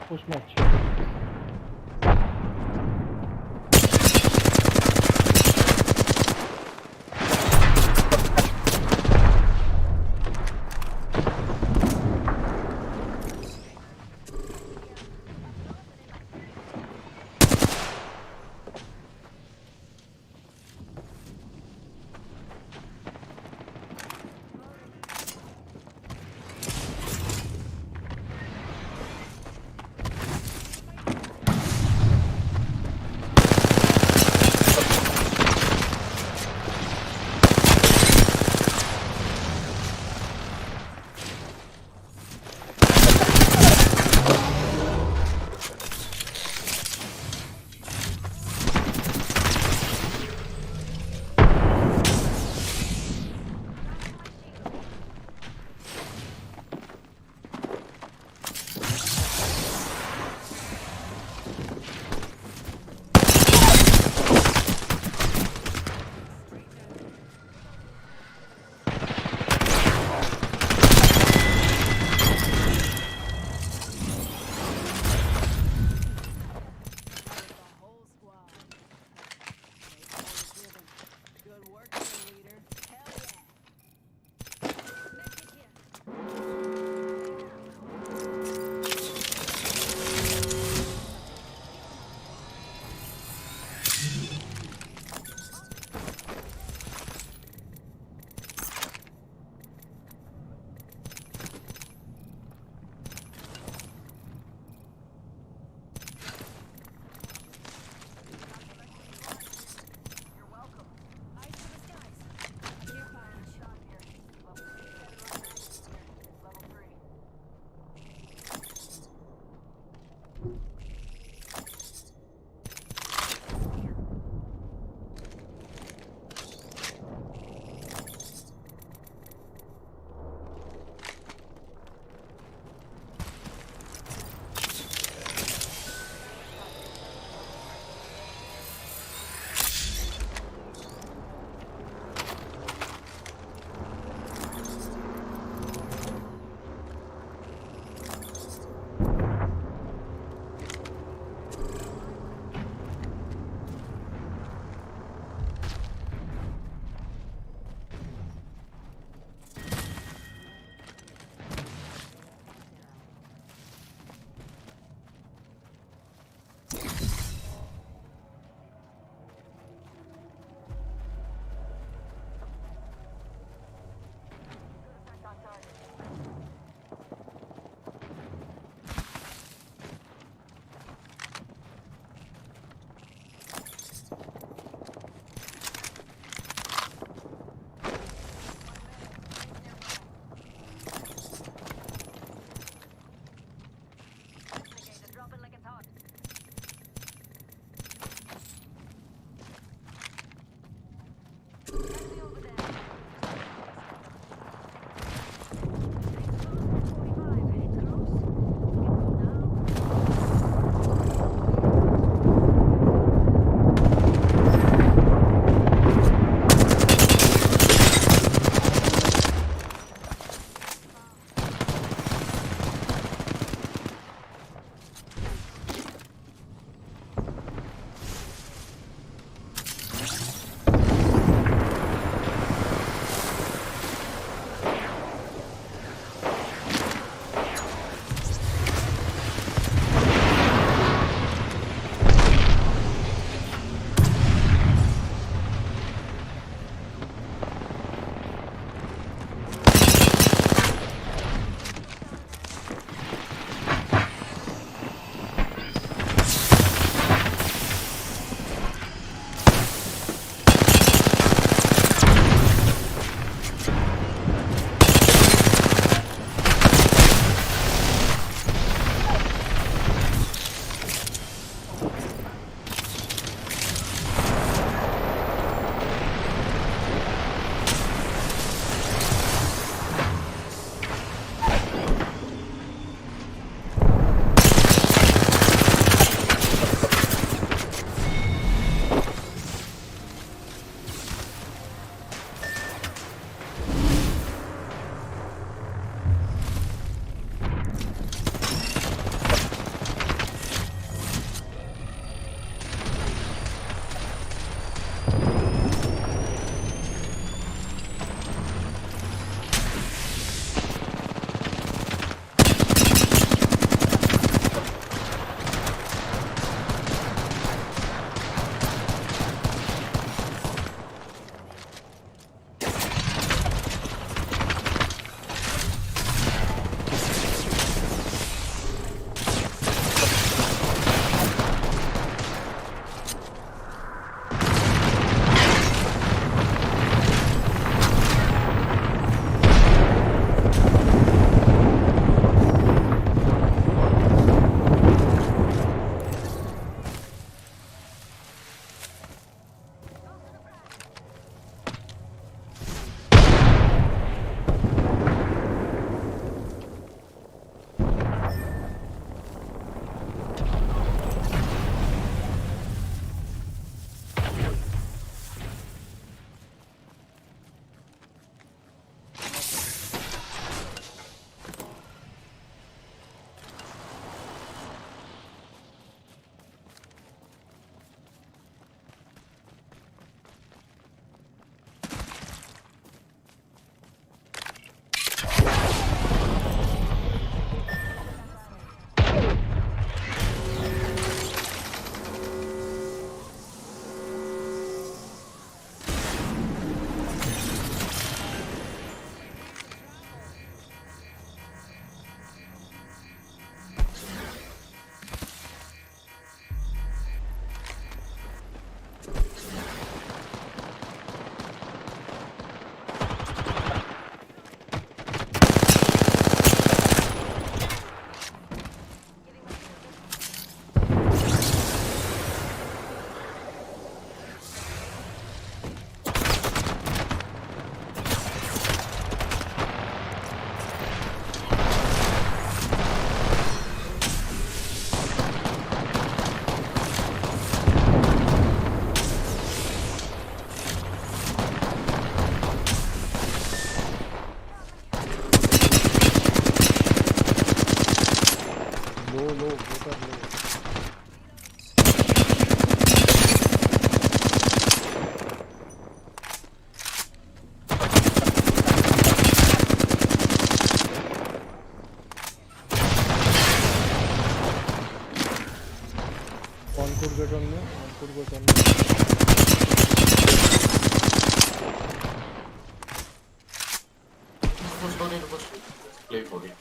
push match. both are low. One could get on me, one could get on me. Play for it.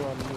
On me.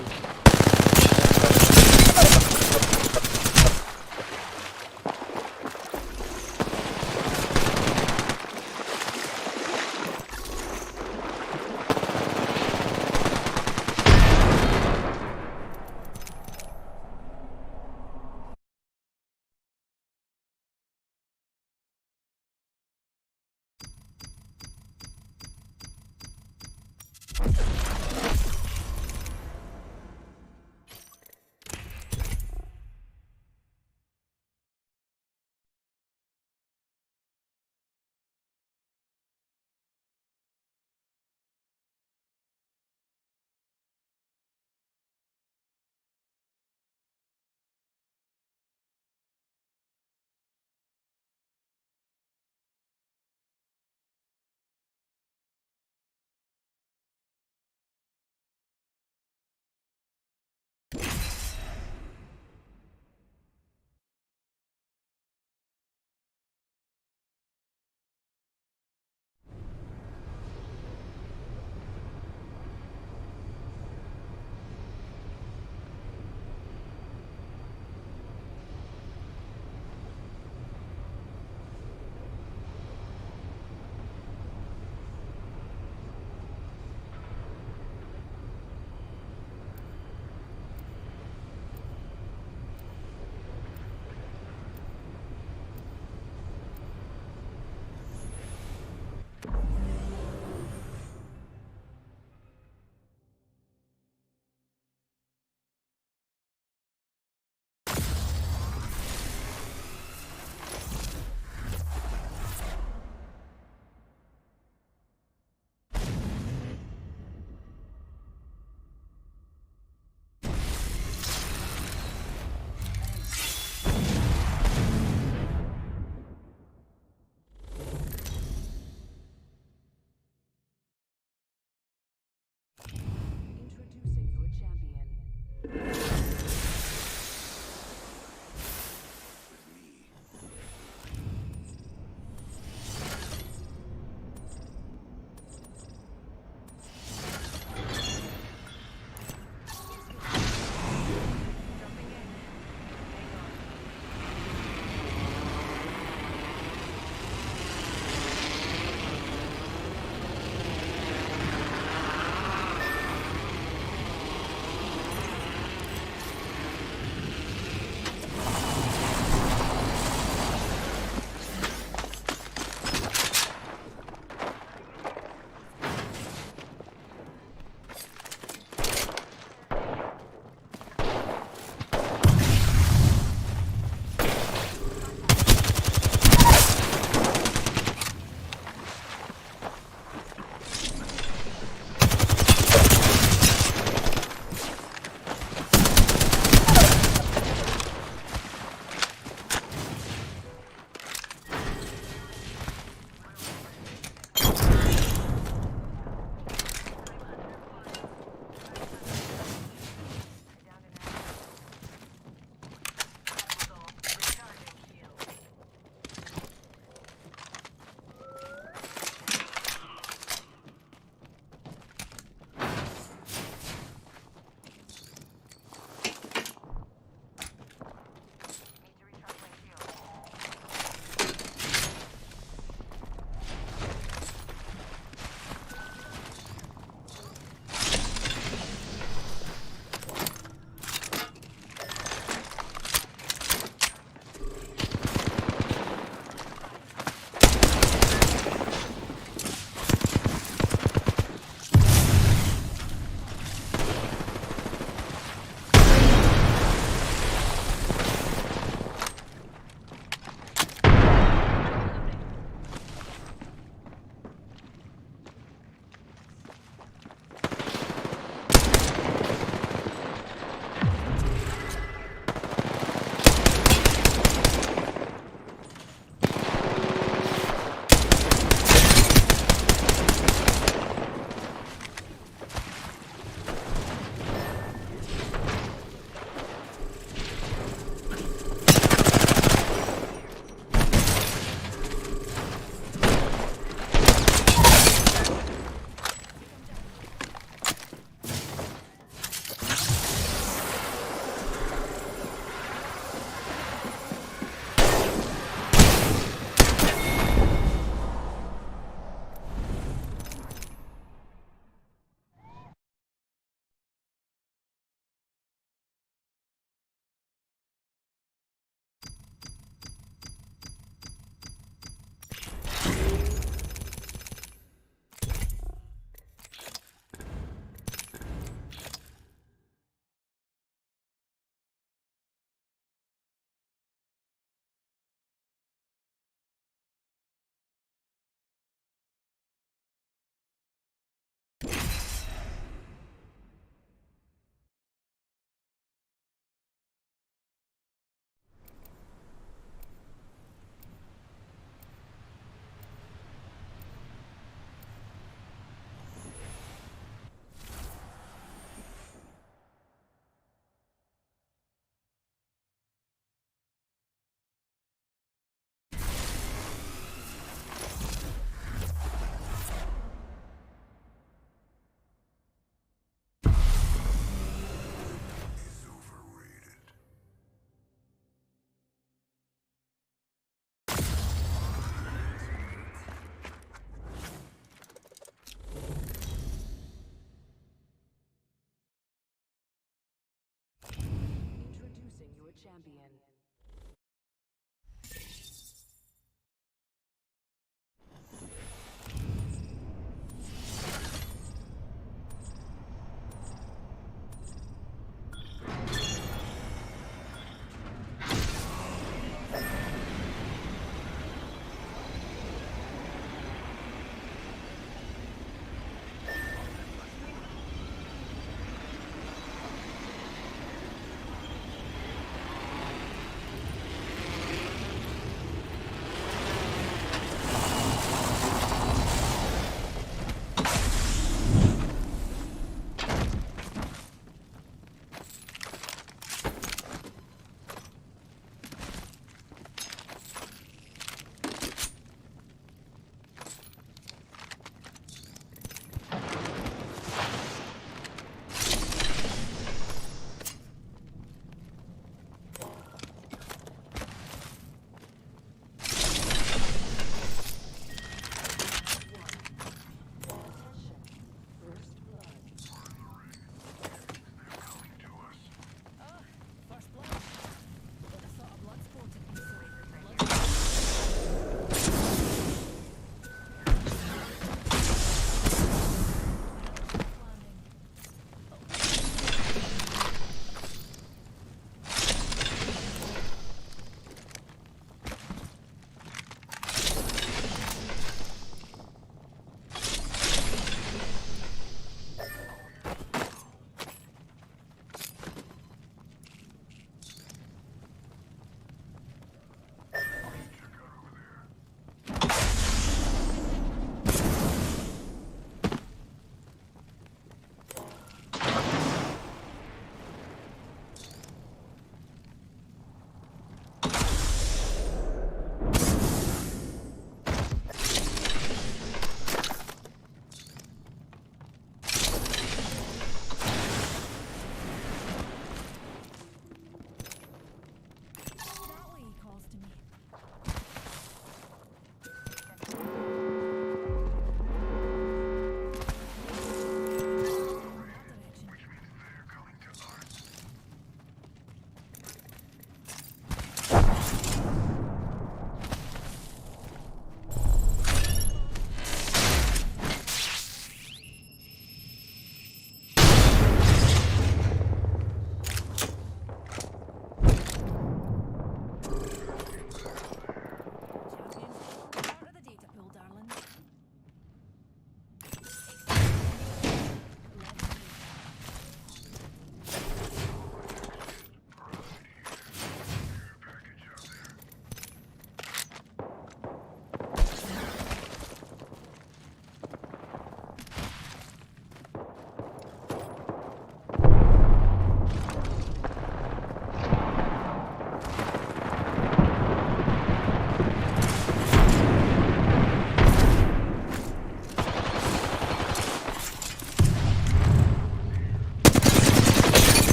champion.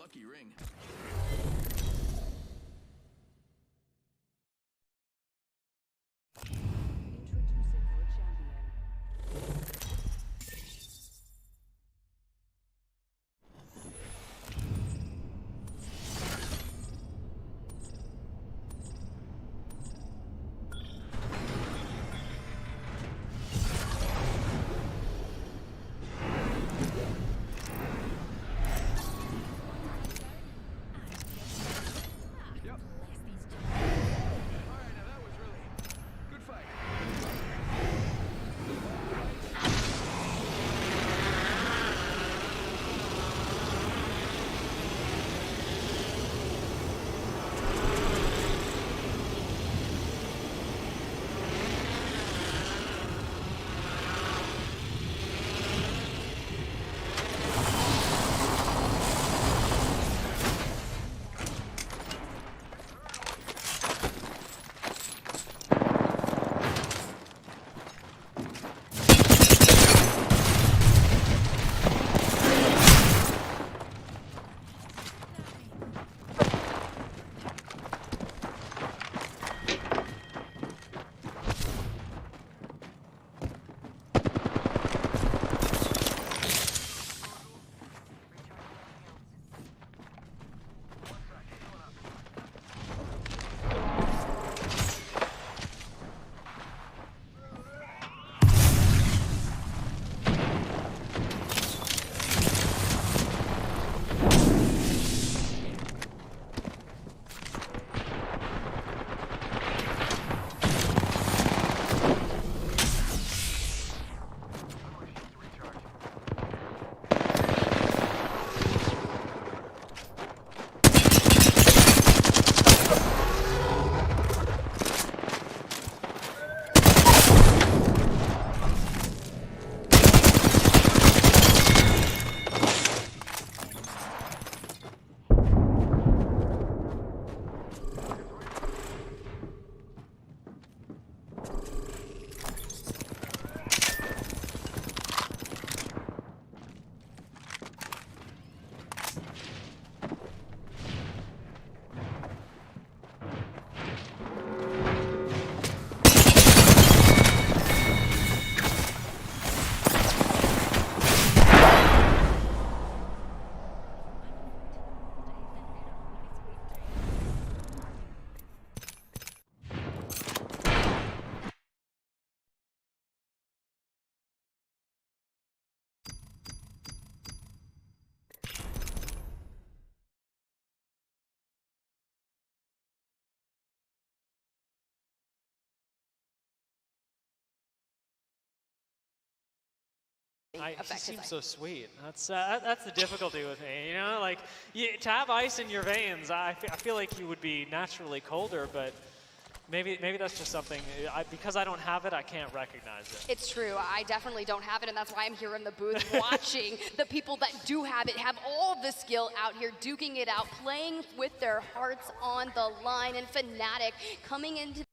lucky ring. Introducing your champion. He seems so sweet. That's the difficulty with me, you know? Like, to have ice in your veins, I feel like you would be naturally colder, but maybe that's just something, because I don't have it, I can't recognize it. It's true. I definitely don't have it, and that's why I'm here in the booth watching the people that do have it have all the skill out here, duking it out, playing with their hearts on the line, and Fnatic coming into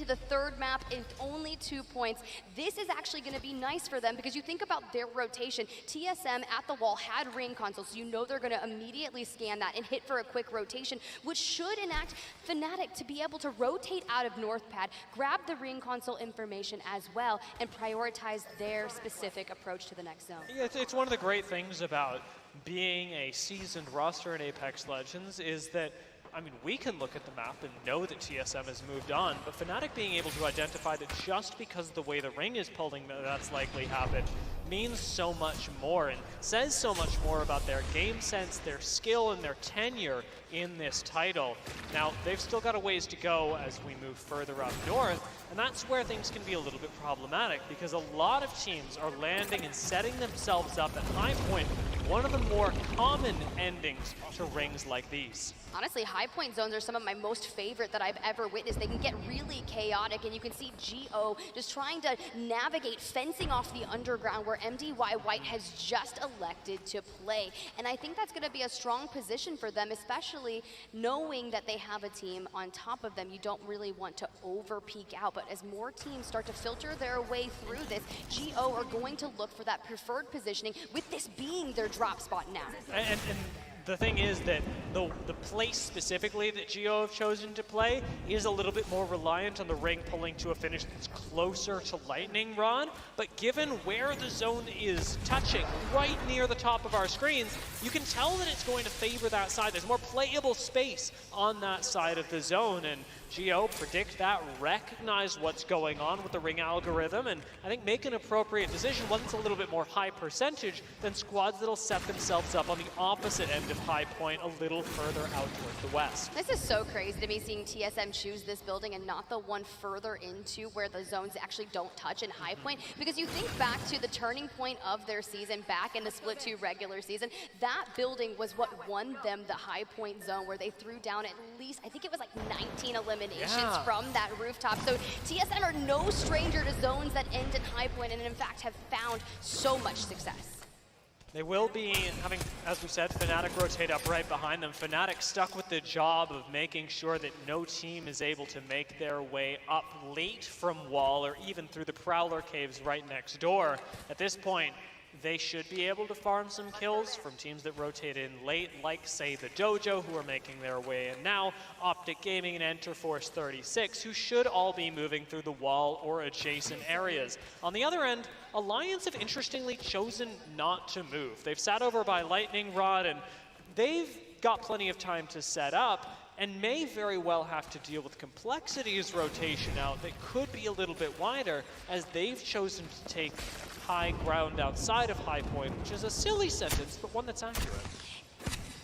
the third map in only 2 points. This is actually going to be nice for them because you think about their rotation. TSM at the wall had ring consoles, so you know they're going to immediately scan that and hit for a quick rotation, which should enact Fnatic to be able to rotate out of North Pad, grab the ring console information as well, and prioritize their specific approach to the next zone. Yeah, it's one of the great things about being a seasoned roster in Apex Legends is that, I mean, we can look at the map and know that TSM has moved on, but Fnatic being able to identify that just because of the way the ring is pulling that's likely happened means so much more and says so much more about their game sense, their skill, and their tenure in this title. Now, they've still got a ways to go as we move further up north, and that's where things can be a little bit problematic because a lot of teams are landing and setting themselves up at high point, one of the more common endings to rings like these. Honestly, high point zones are some of my most favorite that I've ever witnessed. They can get really chaotic, and you can see G.O just trying to navigate, fencing off the underground where MDY White has just elected to play. And I think that's going to be a strong position for them, especially knowing that they have a team on top of them. You don't really want to over-peak out, but as more teams start to filter their way through this, G.O are going to look for that preferred positioning, with this being their drop spot now. And the thing is that the place specifically that Geo have chosen to play is a little bit more reliant on the ring pulling to a finish that's closer to Lightning Rod. But given where the zone is touching, right near the top of our screens, you can tell that it's going to favor that side. There's more playable space on that side of the zone, and Geo predict that, recognize what's going on with the ring algorithm, and I think make an appropriate decision. One that's a little bit more high percentage than squads that'll set themselves up on the opposite end of High Point, a little further out towards the west. This is so crazy to me, seeing TSM choose this building and not the one further into where the zones actually don't touch in High Point. Because you think back to the turning point of their season back in the Split 2 regular season, that building was what won them the High Point zone, where they threw down at least, I think it was like 19 eliminations from that rooftop. So TSM are no stranger to zones that end in High Point, and in fact have found so much success. They will be having, as we said, Fnatic rotate up right behind them. Fnatic stuck with the job of making sure that no team is able to make their way up late from wall or even through the Prowler caves right next door. At this point, they should be able to farm some kills from teams that rotate in late, like, say, the Dojo, who are making their way in now, Optic Gaming and Enterforce 36, who should all be moving through the wall or adjacent areas. On the other end, Alliance have interestingly chosen not to move. They've sat over by Lightning Rod, and they've got plenty of time to set up, and may very well have to deal with Complexity's rotation out that could be a little bit wider, as they've chosen to take high ground outside of High Point, which is a silly sentence, but one that's accurate.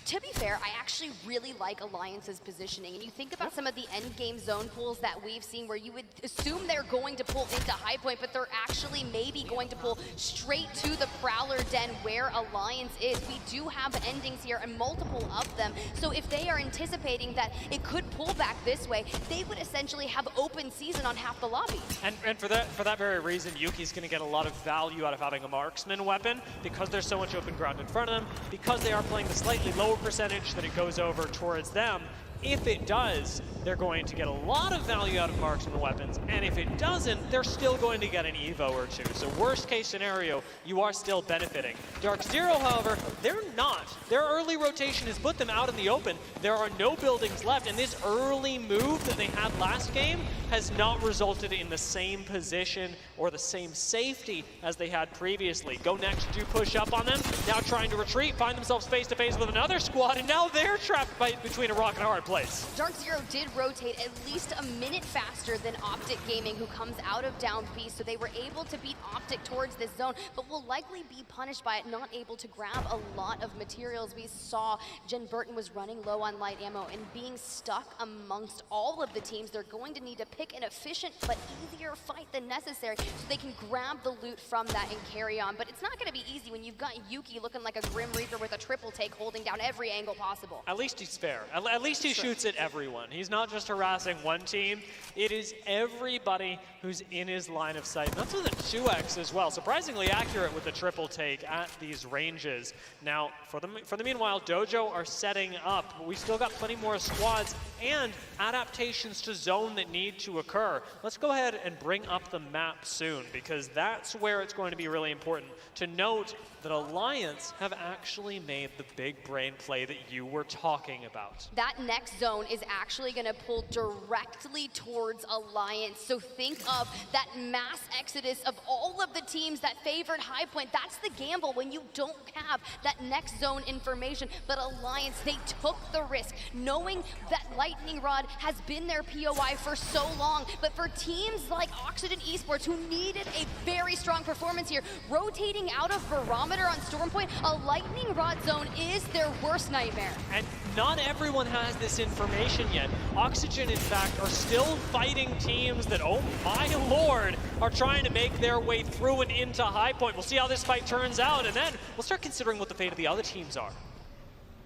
To be fair, I actually really like Alliance's positioning. And you think about some of the end game zone pulls that we've seen where you would assume they're going to pull into High Point, but they're actually maybe going to pull straight to the Prowler Den where Alliance is. We do have endings here and multiple of them. So if they are anticipating that it could pull back this way, they would essentially have open season on half the lobby. And for that very reason, Yuki's going to get a lot of value out of having a marksman weapon, because there's so much open ground in front of them, because they are playing the slightly lower percentage that it goes over towards them. If it does, they're going to get a lot of value out of marksman weapons, and if it doesn't, they're still going to get an Evo or two. So worst case scenario, you are still benefiting. Dark Zero, however, they're not. Their early rotation has put them out in the open. There are no buildings left, and this early move that they had last game has not resulted in the same position or the same safety as they had previously. Go next, do push up on them, now trying to retreat, find themselves face to face with another squad, and now they're trapped between a rock and a hard place. Dark Zero did rotate at least a minute faster than Optic Gaming, who comes out of down B, so they were able to beat Optic towards this zone, but will likely be punished by it, not able to grab a lot of materials. We saw Jen Burton was running low on light ammo and being stuck amongst all of the teams. They're going to need to pick an efficient but easier fight than necessary so they can grab the loot from that and carry on. But it's not going to be easy when you've got Yuki looking like a Grim Reaper with a triple take, holding down every angle possible. At least he's fair. At least he shoots at everyone. He's not just harassing one team. It is everybody who's in his line of sight. That's with a 2x as well. Surprisingly accurate with the triple take at these ranges. Now, for the meanwhile, Dojo are setting up. We've still got plenty more squads and adaptations to zone that need to occur. Let's go ahead and bring up the map soon, because that's where it's going to be really important to note that Alliance have actually made the big brain play that you were talking about. That next zone is actually going to pull directly towards Alliance. So think of that mass exodus of all of the teams that favored High Point. That's the gamble when you don't have that next zone information. But Alliance, they took the risk, knowing that Lightning Rod has been their POI for so long. But for teams like Oxygen Esports, who needed a very strong performance here, rotating out of Barometer on Storm Point, a Lightning Rod zone is their worst nightmare. And not everyone has this information yet. Oxygen, in fact, are still fighting teams that, oh my lord, are trying to make their way through and into High Point. We'll see how this fight turns out, and then we'll start considering what the fate of the other teams are.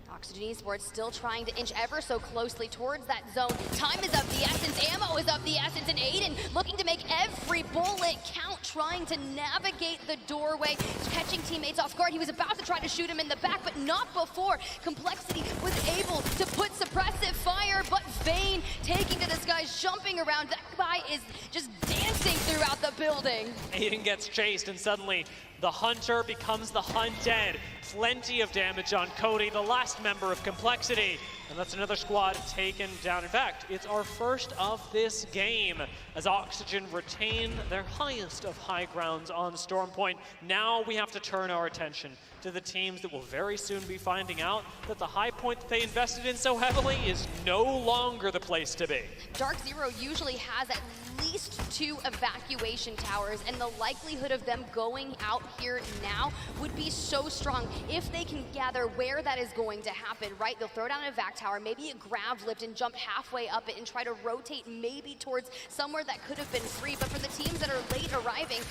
Oxygen Esports still trying to inch ever so closely towards that zone. Time is of the essence, ammo is of the essence, and Aiden looking to make every bullet count, trying to navigate the doorway, catching teammates off guard. He was about to try to shoot him in the back, but not before Complexity was able to put suppressive fire, but Vayne taking to the skies, jumping around. That guy is just dancing throughout the building. Aiden gets chased, and suddenly The Hunter becomes the Hunted. Plenty of damage on Cody, the last member of Complexity. And that's another squad taken down. In fact, it's our first of this game as Oxygen retain their highest of high grounds on Stormpoint. Now we have to turn our attention to the teams that will very soon be finding out that the high point that they invested in so heavily is no longer the place to be. Dark Zero usually has at least 2 evacuation towers, and the likelihood of them going out here now would be so strong if they can gather where that is going to happen, right? They'll throw down an evac tower, maybe a grav lift and jump halfway up it and try to rotate maybe towards somewhere that could have been free. But for the teams that are late arriving,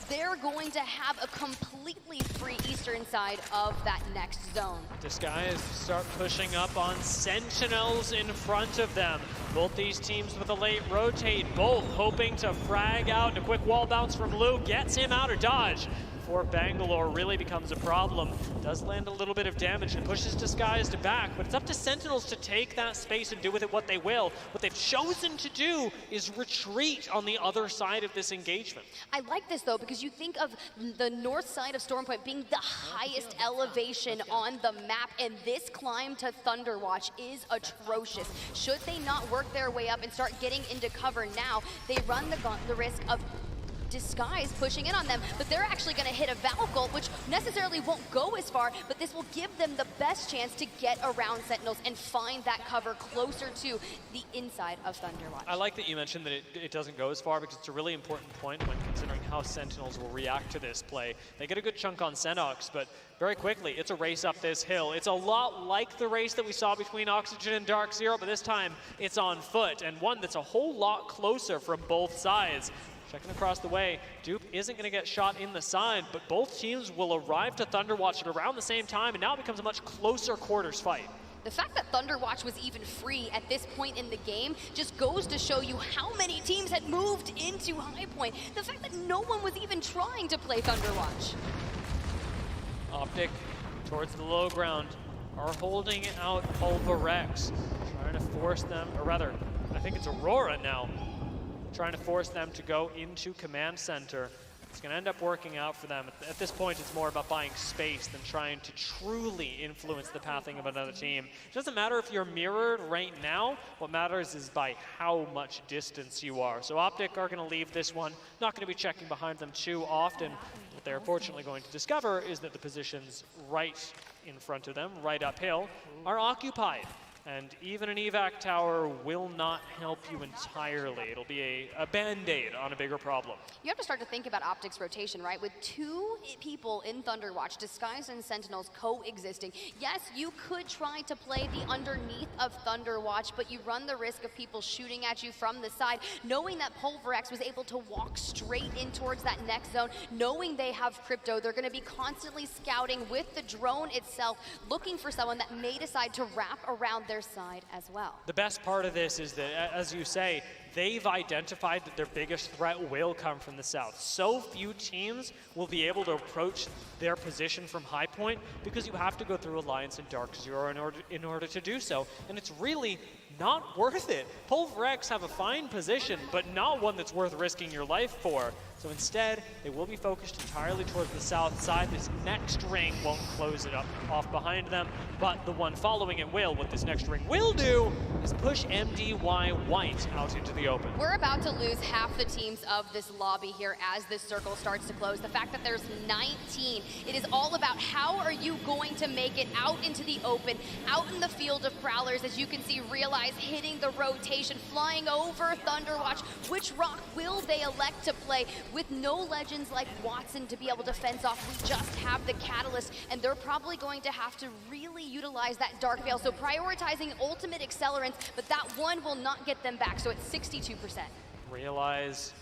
they're going to have a completely free eastern side of that next zone. Disguise start pushing up on Sentinels in front of them. Both these teams with a late rotate, both hoping to frag out. And a quick wall bounce from Lou gets him out of dodge. For Bangalore really becomes a problem. Does land a little bit of damage and pushes Disguised back, but it's up to Sentinels to take that space and do with it what they will. What they've chosen to do is retreat on the other side of this engagement. I like this though, because you think of the north side of Stormpoint being the highest elevation on the map, and this climb to Thunderwatch is atrocious. Should they not work their way up and start getting into cover now, they run the risk of Disguise pushing in on them, but they're actually going to hit a Valkyl, which necessarily won't go as far, but this will give them the best chance to get around Sentinels and find that cover closer to the inside of Thunderwatch. I like that you mentioned that it doesn't go as far, because it's a really important point when considering how Sentinels will react to this play. They get a good chunk on Senox, but very quickly, it's a race up this hill. It's a lot like the race that we saw between Oxygen and Dark Zero, but this time it's on foot, and one that's a whole lot closer from both sides. Checking across the way, Dupe isn't going to get shot in the side, but both teams will arrive to Thunderwatch at around the same time, and now it becomes a much closer quarters fight. The fact that Thunderwatch was even free at this point in the game just goes to show you how many teams had moved into High Point. The fact that no one was even trying to play Thunderwatch. Optic towards the low ground are holding out Pulverex, trying to force them, or rather, I think it's Aurora now, trying to force them to go into command center. It's going to end up working out for them. At this point, it's more about buying space than trying to truly influence the pathing of another team. It doesn't matter if you're mirrored right now. What matters is by how much distance you are. So Optic are going to leave this one. Not going to be checking behind them too often. What they're fortunately going to discover is that the positions right in front of them, right uphill, are occupied. And even an evac tower will not help you entirely. It'll be a band-aid on a bigger problem. You have to start to think about Optic's rotation, right? With 2 people in Thunderwatch, Disguise and Sentinels coexisting. Yes, you could try to play the underneath of Thunderwatch, but you run the risk of people shooting at you from the side. Knowing that Pulverex was able to walk straight in towards that next zone, knowing they have crypto, they're going to be constantly scouting with the drone itself, looking for someone that may decide to wrap around their side as well. The best part of this is that, as you say, they've identified that their biggest threat will come from the south. So few teams will be able to approach their position from High Point because you have to go through Alliance and Dark Zero in order to do so. And it's really not worth it. Pulverex have a fine position, but not one that's worth risking your life for. So instead, they will be focused entirely towards the south side. This next ring won't close it up off behind them, but the one following it will. What this next ring will do is push MDY White out into the open. We're about to lose half the teams of this lobby here as this circle starts to close. The fact that there's 19, it is all about how are you going to make it out into the open, out in the field of Prowlers, as you can see, Realize hitting the rotation, flying over Thunderwatch. Which rock will they elect to play? With no legends like Watson to be able to fence off, we just have the Catalyst, and they're probably going to have to really utilize that Dark Veil. So prioritizing ultimate accelerants, but that one will not get them back, so it's 62%. Realize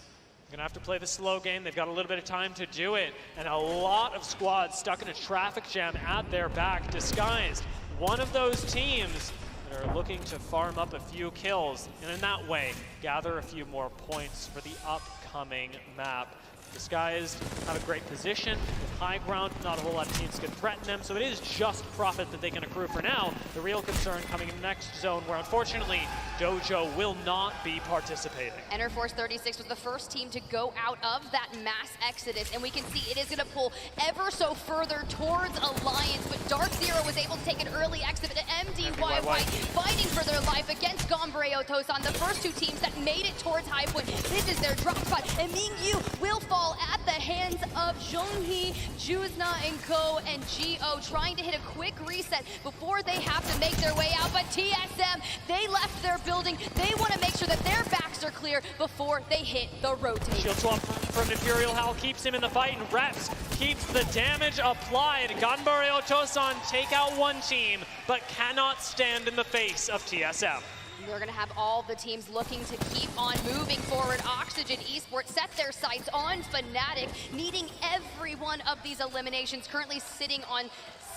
gonna have to play the slow game. They've got a little bit of time to do it, and a lot of squads stuck in a traffic jam at their back. Disguised, one of those teams that are looking to farm up a few kills, and in that way, gather a few more points for the upcoming map. Disguised have a great position with high ground. Not a whole lot of teams can threaten them, so it is just profit that they can accrue for now. The real concern coming in the next zone, where unfortunately Dojo will not be participating. Enerforce 36 was the first team to go out of that mass exodus, and we can see it is going to pull ever so further towards Alliance, but Dark Zero was able to take an early exit to MDY White, fighting for their life against Gombreo Tosan, the first two teams that made it towards High Point. This is their drop spot, and Mingyu will fall at the hands of Zhonghee, Juzna and Co. and Go, trying to hit a quick reset before they have to make their way out. But TSM, they left their building. They want to make sure that their backs are clear before they hit the rotate. Shield swap from Imperial Hal keeps him in the fight, and Reps keeps the damage applied. Ganbareo Tosan take out one team, but cannot stand in the face of TSM. We're going to have all the teams looking to keep on moving forward. Oxygen Esports set their sights on Fnatic, needing every one of these eliminations, currently sitting on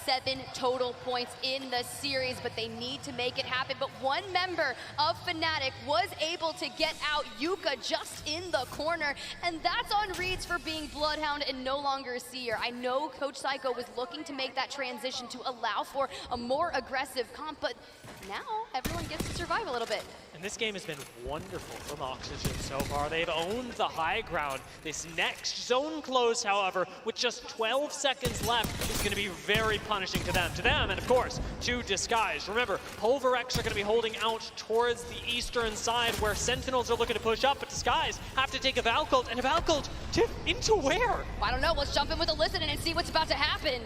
7 total points in the series, but they need to make it happen. But one member of Fnatic was able to get out, Yuka, just in the corner, and that's on Reeds for being Bloodhound and no longer a Seer. I know Coach Psycho was looking to make that transition to allow for a more aggressive comp, but now everyone gets to survive a little bit. And this game has been wonderful from Oxygen so far. They've owned the high ground. This next zone close, however, with just 12 seconds left, is going to be very punishing to them. And of course, to Disguise. Remember, Pulverex are going to be holding out towards the eastern side where Sentinels are looking to push up, but Disguise have to take a Valcult, and a Valcult tip into where? I don't know. Let's jump in with a listen and see what's about to happen.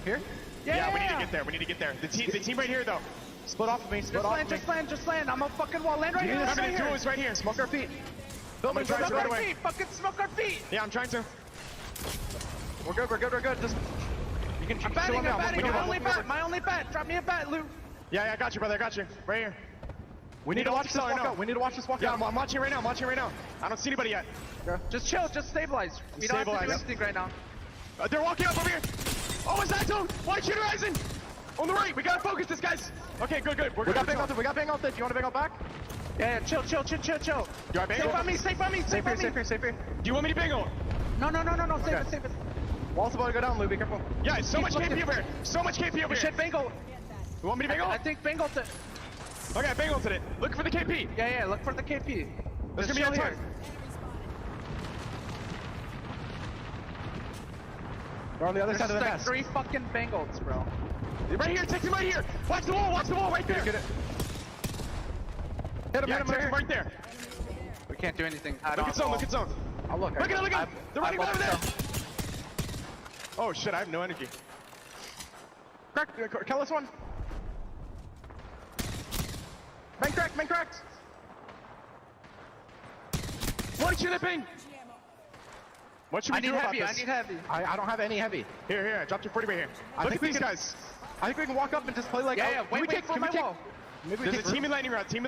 Here? Yeah, we need to get there. We need to get there. The team right here, though. Split off of me, split off of me. Just land. I'm a fucking wall. Land right here. Remember, Right the here. duo is right here. Smoke our feet. I'm gonna try to right smoke our away. feet. Fucking smoke our feet. Yeah, I'm trying to. We're good. Just, you can I'm batting. My only bet. Drop me a bet, Lou. Yeah, I got you, brother. I got you. Right here. We need to watch this walk out. We need to watch this walk out. I'm watching right now. I don't see anybody yet. Just chill. Just stabilize. We don't have to do anything right now. They're walking up over here. Oh, is that zone? White shooter rising. On the right. We gotta focus this, guys. Okay, good. We got bang out there. Do you want to bang out back? Yeah, chill. You want bang out? Safe on me. Safe here. Do you want me to bang out? No. Save it. Wall's about to go down, Lou. Be careful. Yeah, so much KP over here. You should Bengal. You want me to bang out? I think Bengal. Okay, bang ulted it. Look for the KP. Yeah. Look for the KP. There's gonna be a turn. We're on the other side of the like nest. 3 fucking Bengals, bro. Right here, take him right here. Watch the wall right there. Hit him right there. We can't do anything. Look at zone. Oh, look at him. They're running over there. there. Oh shit, I have no energy. Kill this one. Main cracked. What should it be? What should we do about this? I need heavy. I don't have any heavy. Here, I dropped your 40 right here. Look at these guys. I think we can walk up and just play like... Yeah, wait for my wall. There's a team in lightning round. Can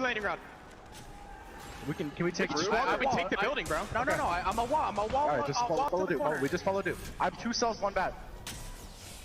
we take the take the building, bro? No. I'm a wall. Alright, just follow dude. We just follow dude. I have 2 cells, 1 bat.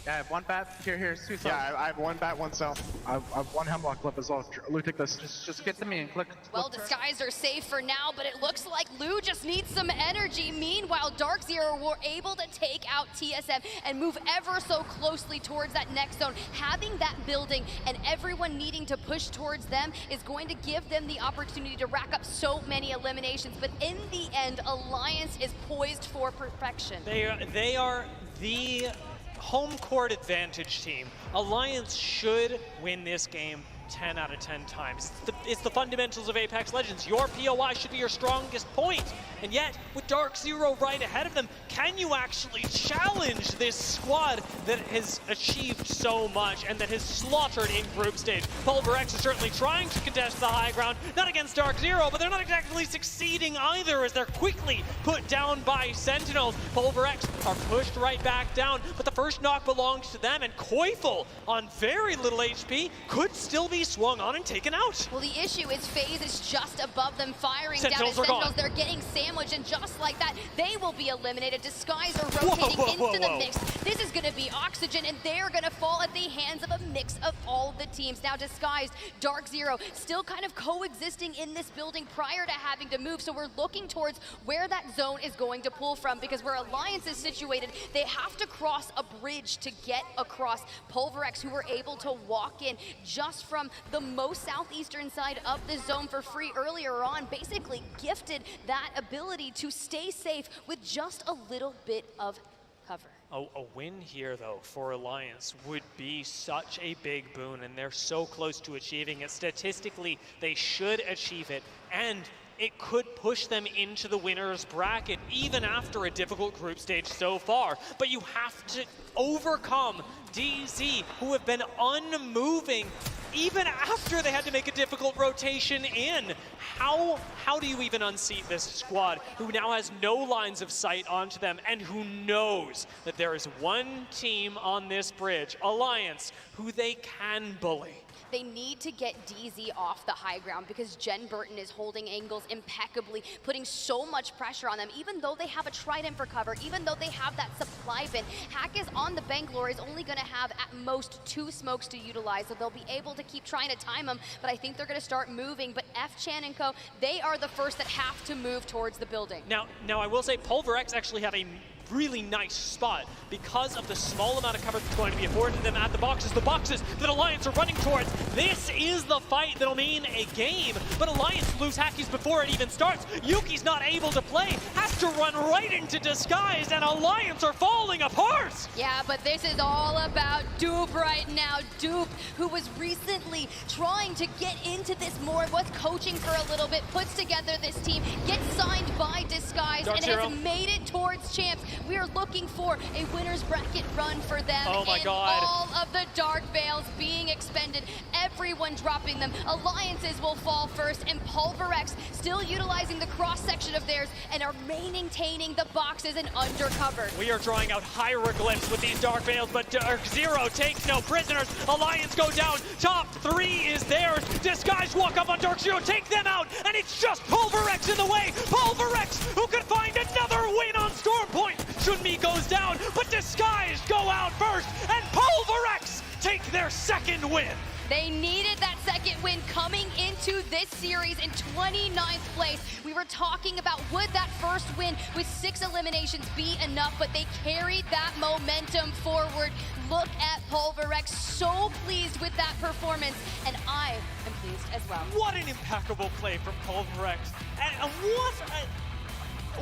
Yeah, I have 1 bat. Here's 2 cells. Yeah, I have 1 bat, 1 cell. I have 1 hemlock clip as well. Lou, take this. Just get to me and click. Well, Disguised are safe for now, but it looks like Lou just needs some energy. Meanwhile, Dark Zero were able to take out TSM and move ever so closely towards that next zone. Having that building and everyone needing to push towards them is going to give them the opportunity to rack up so many eliminations. But in the end, Alliance is poised for perfection. They are the home court advantage team. Alliance should win this game 10 out of 10 times. It's the fundamentals of Apex Legends. Your POI should be your strongest point. And yet, with Dark Zero right ahead of them, can you actually challenge this squad that has achieved so much and that has slaughtered in group stage? Pulverex is certainly trying to contest the high ground, not against Dark Zero, but they're not exactly succeeding either as they're quickly put down by Sentinels. Pulverex are pushed right back down, but the first knock belongs to them, and Koifel, on very little HP, could still be be swung on and taken out. Well, the issue is FaZe is just above them, firing Sentinels down are at Sentinels. gone. They're getting sandwiched, and just like that, they will be eliminated. Disguise are rotating into the mix. This is going to be Oxygen, and they're going to fall at the hands of a mix of all the teams. Now, Disguised, Dark Zero, still kind of coexisting in this building prior to having to move, so we're looking towards where that zone is going to pull from, because where Alliance is situated, they have to cross a bridge to get across. Pulverex, who were able to walk in just from the most southeastern side of the zone for free earlier on, basically gifted that ability to stay safe with just a little bit of cover. A win here, though, for Alliance would be such a big boon, and they're so close to achieving it. Statistically, they should achieve it, and it could push them into the winner's bracket, even after a difficult group stage so far. But you have to overcome DZ, who have been unmoving even after they had to make a difficult rotation in. How do you even unseat this squad who now has no lines of sight onto them and who knows that there is one team on this bridge, Alliance, who they can bully? They need to get DZ off the high ground because Jen Burton is holding angles impeccably, putting so much pressure on them. Even though they have a Trident for cover, even though they have that supply bin, Hack is on the Bangalore, is only going to have at most 2 smokes to utilize, so they'll be able to keep trying to time them, but I think they're going to start moving. But F-Chan and Co., they are the first that have to move towards the building. Now I will say Pulverex actually have a really nice spot because of the small amount of cover that's going to be afforded to them at the boxes that Alliance are running towards. This is the fight that'll mean a game, but Alliance lose Hackies before it even starts. Yuki's not able to play, has to run right into Disguise, and Alliance are falling apart. Yeah, but this is all about Dupe right now. Dupe, who was recently trying to get into this more, was coaching for a little bit, puts together this team, gets signed by Disguise, Dark and Zero has made it towards champs. We are looking for a winner's bracket run for them. Oh my and God. all of the Dark Veils being expended, everyone dropping them. Alliances will fall first, and Pulverex still utilizing the cross-section of theirs and are maintaining the boxes and undercover. We are drawing out hieroglyphs with these Dark Veils, but Dark Zero takes no prisoners. Alliance go down. Top 3 is theirs. Disguise walk up on Dark Zero, take them out, and it's just Pulverex in the way. Pulverex, who could find another win on Storm Point. Chunmi goes down, but Disguise go out first, and Pulverex take their second win. They needed that second win coming into this series in 29th place. We were talking about would that first win with 6 eliminations be enough, but they carried that momentum forward. Look at Pulverex, so pleased with that performance, and I am pleased as well. What an impeccable play from Pulverex, and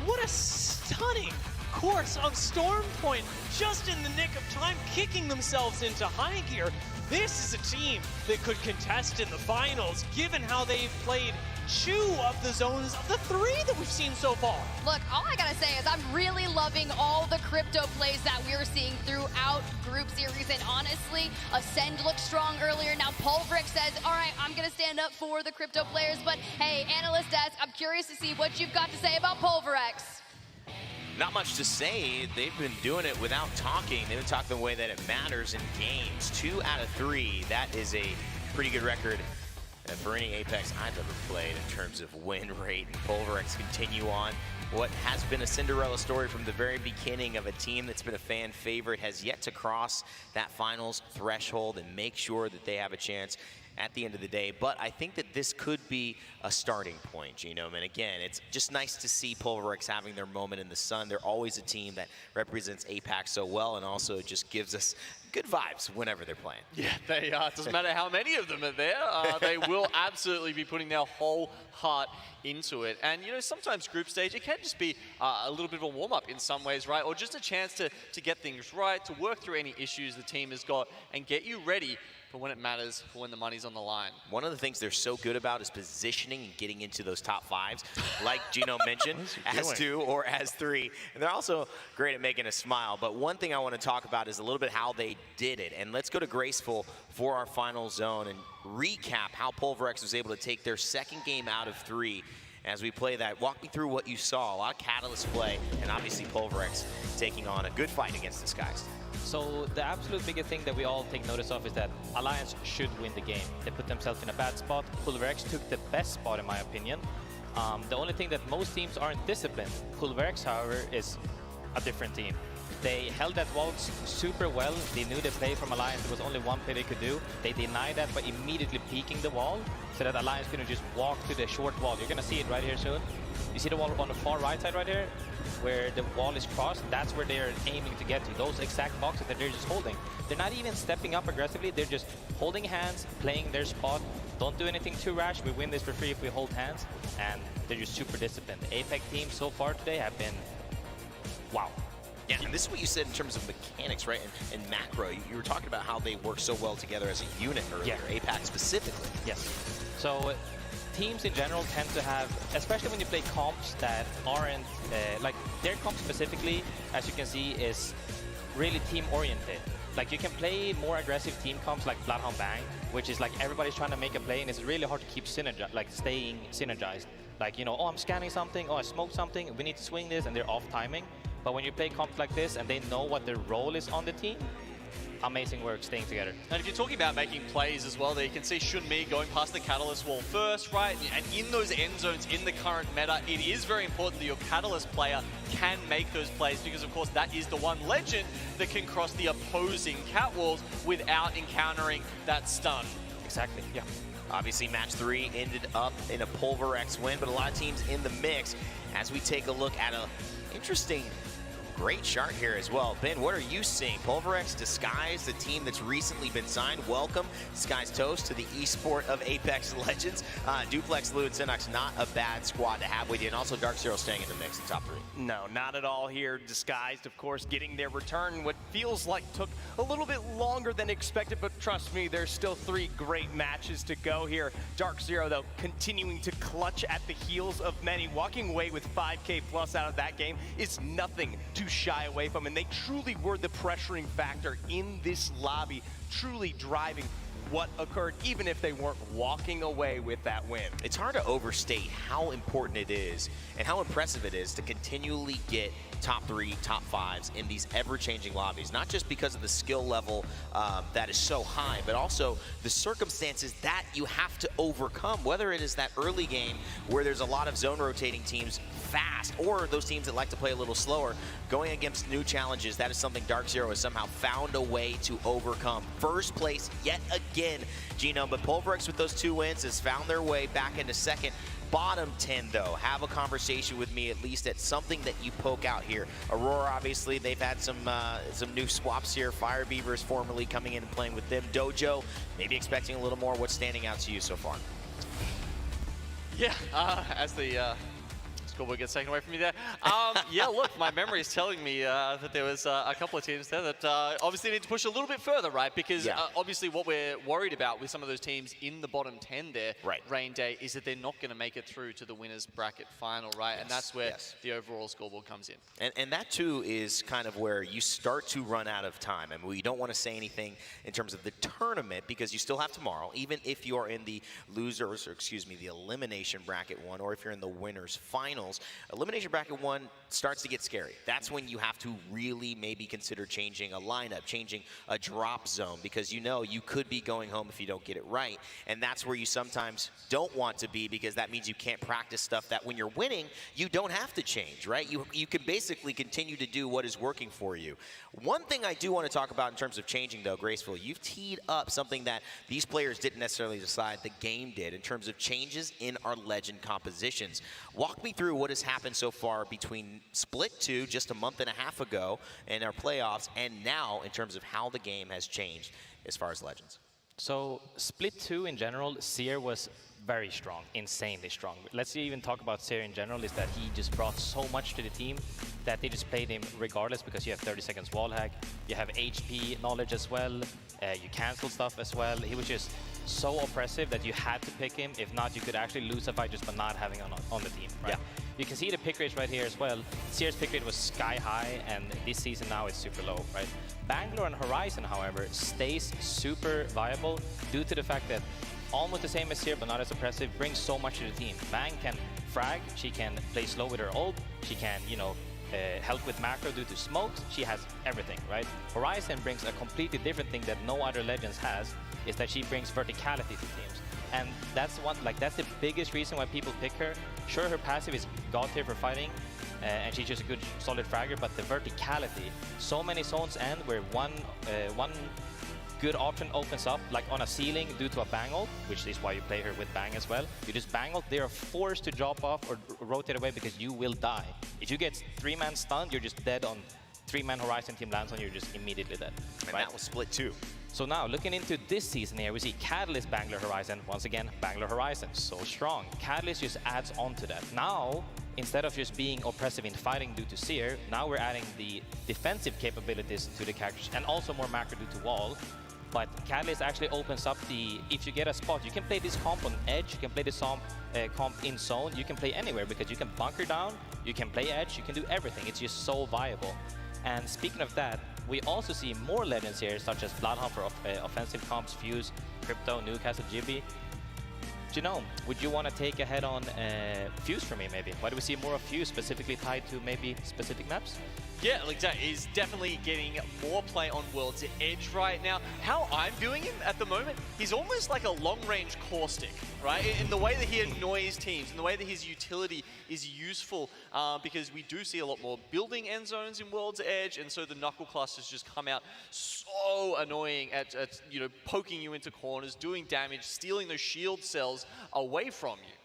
what a stunning course of Storm Point, just in the nick of time, kicking themselves into high gear. This is a team that could contest in the finals, given how they've played 2 of the zones of the 3 that we've seen so far. Look, all I gotta say is I'm really loving all the crypto plays that we're seeing throughout group series, and honestly, Ascend looked strong earlier. Now Pulverex says, all right, I'm gonna stand up for the crypto players, but hey, Analyst Desk, I'm curious to see what you've got to say about Pulverex. Not much to say. They've been doing it without talking. They've been talking the way that it matters in games. 2 out of 3. That is a pretty good record for any Apex I've ever played in terms of win rate. And Pulverex continue on what has been a Cinderella story from the very beginning of a team that's been a fan favorite, has yet to cross that finals threshold and make sure that they have a chance at the end of the day. But I think that this could be a starting point, Genome. And again, it's just nice to see Pulverex having their moment in the sun. They're always a team that represents APAC so well, and also just gives us good vibes whenever they're playing. Yeah, they doesn't matter how many of them are there, they will absolutely be putting their whole heart into it. And you know, sometimes group stage, it can just be a little bit of a warm-up in some ways, right? Or just a chance to get things right, to work through any issues the team has got and get you ready for when it matters, for when the money's on the line. One of the things they're so good about is positioning and getting into those top 5s, like Gino mentioned, as 2 or as 3. And they're also great at making us smile. But one thing I want to talk about is a little bit how they did it. And let's go to Graceful for our final zone and recap how Pulverex was able to take their second game out of 3. As we play that, walk me through what you saw. A lot of Catalyst play, and obviously Pulverex taking on a good fight against Disguise. So the absolute biggest thing that we all take notice of is that Alliance should win the game. They put themselves in a bad spot. Pulverx took the best spot in my opinion. The only thing that most teams aren't disciplined. Pulverx, however, is a different team. They held that wall super well. They knew the play from Alliance. There was only one play they could do. They denied that by immediately peeking the wall so that Alliance couldn't just walk to the short wall. You're going to see it right here soon. You see the wall on the far right side right here? Where the wall is crossed, that's where they're aiming to get to. Those exact boxes that they're just holding. They're not even stepping up aggressively. They're just holding hands, playing their spot. Don't do anything too rash. We win this for free if we hold hands. And they're just super disciplined. The Apex team so far today have been wow. Yeah, and this is what you said in terms of mechanics, right? And macro, you were talking about how they work so well together as a unit earlier, Apex specifically. Yes. So teams in general tend to have, especially when you play comps that aren't, like their comp specifically, as you can see, is really team-oriented. Like you can play more aggressive team comps like Bloodhound Bang, which is like everybody's trying to make a play and it's really hard to keep staying synergized. Like, you know, oh, I'm scanning something, oh, I smoked something, we need to swing this, and they're off timing. But when you play comps like this and they know what their role is on the team, amazing work staying together. And if you're talking about making plays as well, there you can see Shunmi going past the Catalyst wall first, right? And in those end zones in the current meta, it is very important that your Catalyst player can make those plays because, of course, that is the one legend that can cross the opposing cat walls without encountering that stun. Exactly, yeah. Obviously, match 3 ended up in a Pulverx win, but a lot of teams in the mix as we take a look at a interesting great chart here as well. Ben, what are you seeing? Pulverx, Disguise, the team that's recently been signed. Welcome, Disguise Toast, to the esport of Apex Legends. Duplex, Lou, and Synox, not a bad squad to have with you. And also Dark Zero staying in the mix in top 3. No, not at all here. Disguised, of course, getting their return. What feels like took a little bit longer than expected, but trust me, there's still 3 great matches to go here. Dark Zero, though, continuing to clutch at the heels of many. Walking away with 5K plus out of that game is nothing to shy away from, and they truly were the pressuring factor in this lobby, truly driving what occurred, even if they weren't walking away with that win. It's hard to overstate how important it is and how impressive it is to continually get top 3, top 5s in these ever-changing lobbies, not just because of the skill level that is so high, but also the circumstances that you have to overcome, whether it is that early game where there's a lot of zone rotating teams fast, or those teams that like to play a little slower, going against new challenges. That is something Dark Zero has somehow found a way to overcome. First place yet again, Genome, but Pulverx with those 2 wins has found their way back into second. Bottom 10, though, have a conversation with me at least at something that you poke out here. Aurora, obviously, they've had some new swaps here. Fire Beavers formerly coming in and playing with them. Dojo, maybe expecting a little more. What's standing out to you so far? Yeah, as the scoreboard gets taken away from me there. Yeah, look, my memory is telling me that there was a couple of teams there that obviously need to push a little bit further, right? Because obviously what we're worried about with some of those teams in the bottom 10 there, Rain Day, is that they're not going to make it through to the winners bracket final, right? And that's where the overall scoreboard comes in. And that, too, is kind of where you start to run out of time. I mean, we don't want to say anything in terms of the tournament because you still have tomorrow, even if you're in the losers, or excuse me, the elimination bracket 1, or if you're in the winners final. Elimination bracket 1 starts to get scary. That's when you have to really maybe consider changing a lineup, changing a drop zone, because you know you could be going home if you don't get it right. And that's where you sometimes don't want to be, because that means you can't practice stuff that when you're winning, you don't have to change, right? You can basically continue to do what is working for you. One thing I do want to talk about in terms of changing, though, Graceful, you've teed up something that these players didn't necessarily decide, the game did, in terms of changes in our legend compositions. Walk me through what has happened so far between Split 2 just a month and a half ago in our playoffs, and now in terms of how the game has changed as far as legends. So Split 2 in general, Seer was very strong, insanely strong. Let's even talk about Seer in general, is that he just brought so much to the team that they just played him regardless, because you have 30 seconds wall hack, you have HP knowledge as well, you cancel stuff as well. He was just so oppressive that you had to pick him. If not, you could actually lose a fight just by not having him on the team, right? Yeah. You can see the pick rate right here as well. Seer's pick rate was sky high, and this season now it's super low, right? Bangalore and Horizon, however, stays super viable due to the fact that almost the same as Seer, but not as oppressive, brings so much to the team. Bang can frag, she can play slow with her ult, she can, you know, help with macro due to smokes. She has everything, right? Horizon brings a completely different thing that no other Legends has, is that she brings verticality to teams. And that's that's the biggest reason why people pick her. Sure, her passive is god tier for fighting, and she's just a good solid fragger, but the verticality, so many zones end where one good option opens up, like on a ceiling due to a bang ult, which is why you play her with bang as well. You just bang ult, they are forced to drop off or rotate away because you will die. If you get 3-man stunned, you're just dead on 3-man Horizon team lands on you, you're just immediately dead. And that was split too. So now, looking into this season here, we see Catalyst Bangler Horizon. Once again, Bangler Horizon, so strong. Catalyst just adds on to that. Now, instead of just being oppressive in fighting due to Seer, now we're adding the defensive capabilities to the characters, and also more macro due to wall. But Catalyst actually opens up the, if you get a spot, you can play this comp on edge, you can play this comp in zone, you can play anywhere because you can bunker down, you can play edge, you can do everything. It's just so viable. And speaking of that, we also see more Legends here, such as Bloodhound for offensive comps, Fuse, Crypto, Newcastle, Gibby. Genome, would you want to take a head on Fuse for me, maybe? Why do we see more of Fuse specifically tied to maybe specific maps? Yeah, like that. He's definitely getting more play on World's Edge right now. How I'm viewing him at the moment, he's almost like a long-range caustic, right? In the way that he annoys teams, in the way that his utility is useful, because we do see a lot more building end zones in World's Edge, and so the knuckle clusters just come out so annoying at you know, poking you into corners, doing damage, stealing those shield cells away from you.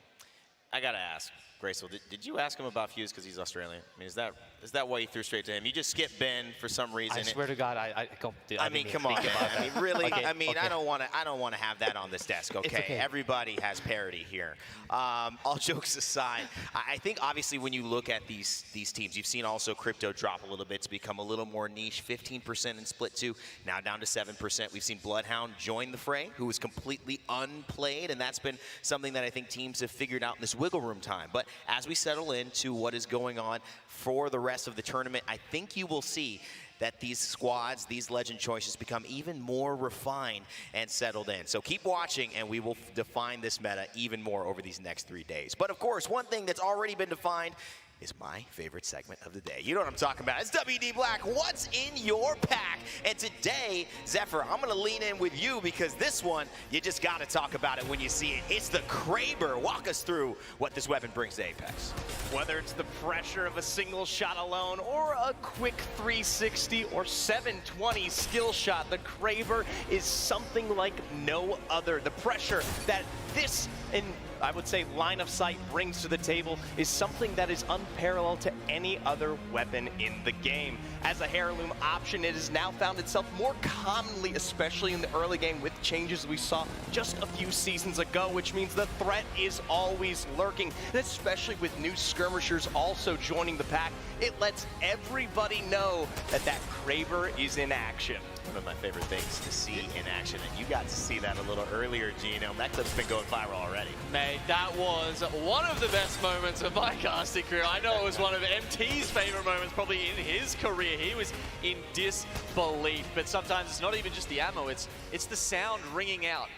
I gotta ask, Graceful, did you ask him about Fuse because he's Australian? I mean, is that why you threw straight to him? You just skipped Ben for some reason. I swear to God, I mean, come on, man. I mean, really? Okay, I mean, okay. I don't want to have that on this desk. Okay, everybody has parity here. All jokes aside, I think obviously when you look at these teams, you've seen also Crypto drop a little bit to become a little more niche. 15% in Split 2, now down to 7%. We've seen Bloodhound join the fray, who was completely unplayed, and that's been something that I think teams have figured out in this wiggle room time. But as we settle into what is going on for the rest of the tournament, I think you will see that these squads, these legend choices become even more refined and settled in. So keep watching and we will define this meta even more over these next 3 days. But of course, one thing that's already been defined is my favorite segment of the day. You know what I'm talking about. It's WD Black, what's in your pack? And today, Zephyr, I'm gonna lean in with you because this one, you just gotta talk about it when you see it. It's the Kraber. Walk us through what this weapon brings to Apex. Whether it's the pressure of a single shot alone or a quick 360 or 720 skill shot, the Kraber is something like no other. The pressure that this, and I would say line of sight, brings to the table is something that is unparalleled to any other weapon in the game. As a heirloom option, it has now found itself more commonly, especially in the early game, with changes we saw just a few seasons ago, which means the threat is always lurking, and especially with new skirmishers also joining the pack, it lets everybody know that that Kraber is in action. One of my favorite things to see in action, and you got to see that a little earlier, Gino. That clip's been going viral already. Mate, that was one of the best moments of my casting career. I know it was one of MT's favorite moments probably in his career. He was in disbelief, but sometimes it's not even just the ammo, it's the sound ringing out.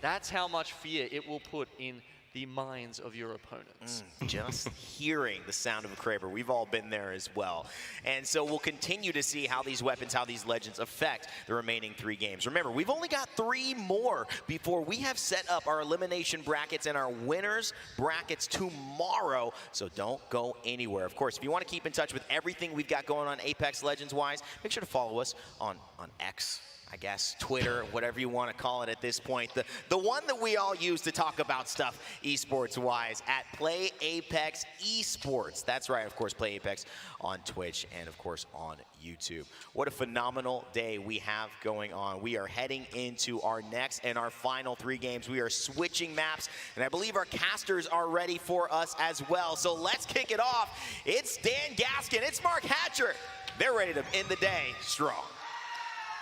That's how much fear it will put in the minds of your opponents. Just hearing the sound of a Kraber, we've all been there as well. And so we'll continue to see how these weapons, how these legends affect the remaining 3 games. Remember, we've only got 3 more before we have set up our elimination brackets and our winners brackets tomorrow, so don't go anywhere. Of course, if you want to keep in touch with everything we've got going on Apex Legends-wise, make sure to follow us on X, I guess, Twitter, whatever you want to call it at this point. The one that we all use to talk about stuff esports-wise at Play Apex Esports. That's right, of course, Play Apex on Twitch and, of course, on YouTube. What a phenomenal day we have going on. We are heading into our next and our final 3 games. We are switching maps, and I believe our casters are ready for us as well. So let's kick it off. It's Dan Gaskin. It's Mark Hatcher. They're ready to end the day strong.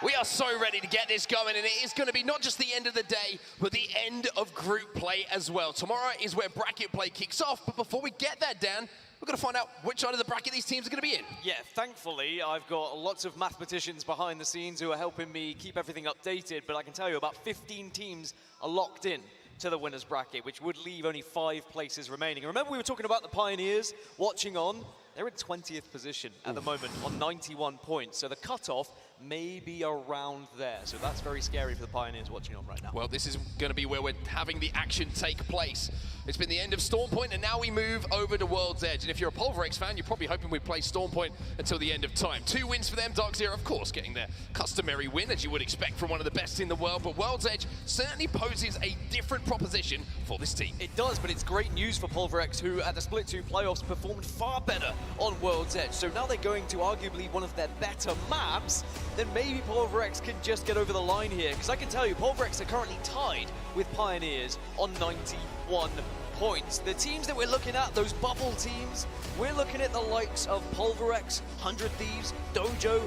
We are so ready to get this going, and it is going to be not just the end of the day, but the end of group play as well. Tomorrow is where bracket play kicks off, but before we get that, Dan, we're going to find out which side of the bracket these teams are going to be in. Yeah, thankfully, I've got lots of mathematicians behind the scenes who are helping me keep everything updated, but I can tell you about 15 teams are locked in to the winner's bracket, which would leave only 5 places remaining. And remember, we were talking about the Pioneers watching on. they're in 20th position at the moment on 91 points. So the cutoff may be around there. So that's very scary for the Pioneers watching on right now. Well, this is going to be where we're having the action take place. It's been the end of Storm Point, and now we move over to World's Edge. And if you're a Pulverex fan, you're probably hoping we'd play Storm Point until the end of time. 2 wins for them. Dark Zero, of course, getting their customary win, as you would expect from one of the best in the world. But World's Edge certainly poses a different proposition for this team. It does, but it's great news for Pulverex, who at the Split 2 playoffs performed far better on World's Edge. So now they're going to arguably one of their better maps, then maybe Pulverex can just get over the line here. Because I can tell you, Pulverex are currently tied with Pioneers on 91 points. The teams that we're looking at, those bubble teams, we're looking at the likes of Pulverex, 100 Thieves, Dojo.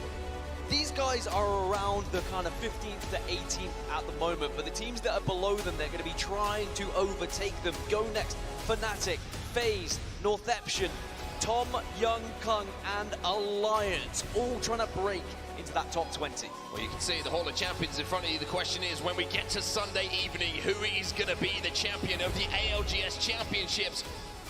These guys are around the kind of 15th to 18th at the moment, but the teams that are below them, they're going to be trying to overtake them. Go Next, Fnatic, FaZe, Northeption, Tom, Young, Kung, and Alliance, all trying to break into that top 20. Well, you can see the Hall of Champions in front of you. The question is, when we get to Sunday evening, who is going to be the champion of the ALGS Championships?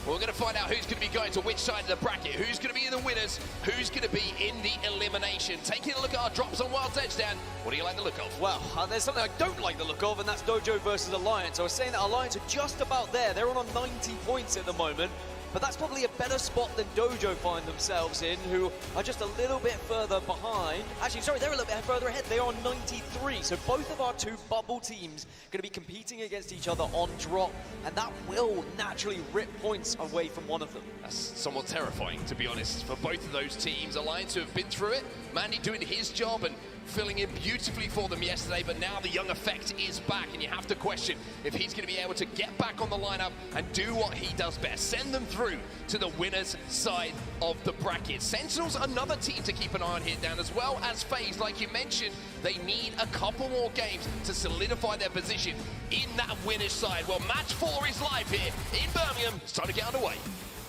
We're going to find out who's going to be going to which side of the bracket, who's going to be the winners, who's going to be in the elimination. Taking a look at our drops on World's Edge, Dan, what do you like the look of? Well, there's something I don't like the look of, and that's Dojo versus Alliance. I was saying that Alliance are just about there. They're on 90 points at the moment. But that's probably a better spot than Dojo find themselves in, who are just a little bit further behind. Actually, sorry, they're a little bit further ahead. They are on 93. So both of our two bubble teams going to be competing against each other on drop, and that will naturally rip points away from one of them. That's somewhat terrifying, to be honest, for both of those teams. Alliance who have been through it, Mandy doing his job and filling in beautifully for them yesterday, but now the young effect is back, and you have to question if he's going to be able to get back on the lineup and do what he does best, send them through to the winner's side of the bracket. Sentinels, another team to keep an eye on here, Dan, as well as FaZe. Like you mentioned, they need a couple more games to solidify their position in that winner's side. Well, match 4 is live here in Birmingham. It's time to get underway.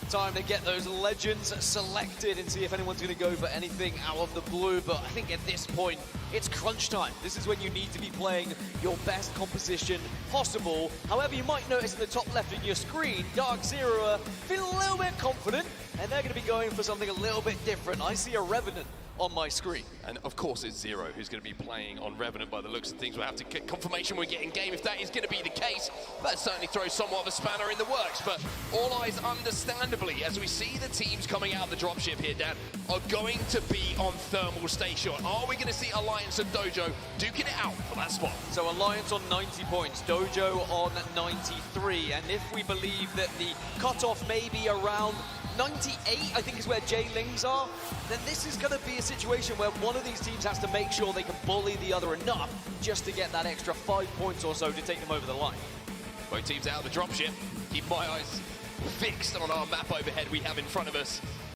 Time to get those legends selected and see if anyone's going to go for anything out of the blue. But I think at this point, it's crunch time. This is when you need to be playing your best composition possible. However, you might notice in the top left of your screen, Dark Zero are feeling a little bit confident, and they're going to be going for something a little bit different. I see a Revenant on my screen. And of course it's Zero who's going to be playing on Revenant by the looks of things. We'll have to get confirmation when we get in game if that is going to be the case. That certainly throws somewhat of a spanner in the works, but all eyes understandably, as we see the teams coming out of the dropship here, Dan, are going to be on Thermal Station. Are we going to see Alliance and Dojo duking it out for that spot? So Alliance on 90 points, Dojo on 93, and if we believe that the cutoff may be around 98, I think is where J-Lings are, then this is going to be a situation where one of these teams has to make sure they can bully the other enough just to get that extra 5 points or so to take them over the line. Both teams out of the dropship. Keep my eyes fixed on our map overhead we have in front of us.